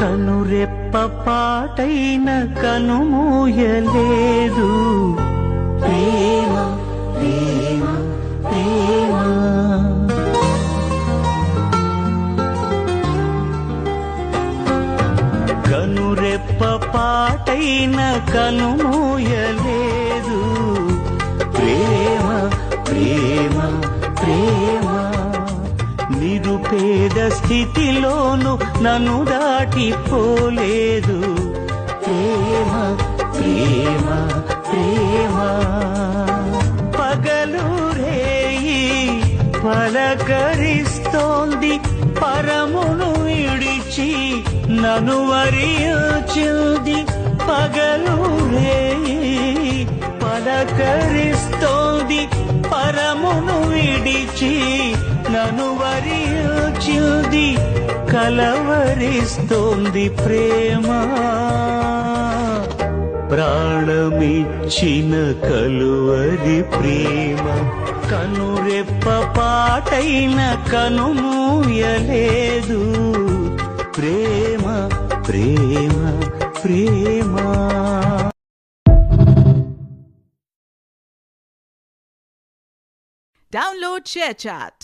కనురెప్ప పాటైన కనుమూయలేదు. ప్రేమ ప్రేమ ప్రేమ కనురెప్ప పాటైన కనుమూయలేదు. ప్రేమ ప్రేమ ప్రేమ నిరుపేద స్థితిలోను నన్ను దాటిపోలేదు. ప్రేమ ప్రేమ ప్రేమ పగలు రేయి పలకరిస్తోంది, పరమును విడిచి నన్ను వరించింది. పగలు రేయి పలకరిస్తోంది, పరమును విడిచి నన్ను వరించింది. కలవరిస్తోంది ప్రేమ, ప్రాణమిచ్చిన కలువరి ప్రేమ. కనురెప్ప పాటైన కనుమూయలేదు. ప్రేమ ప్రేమ ప్రేమ. Download ShareChat.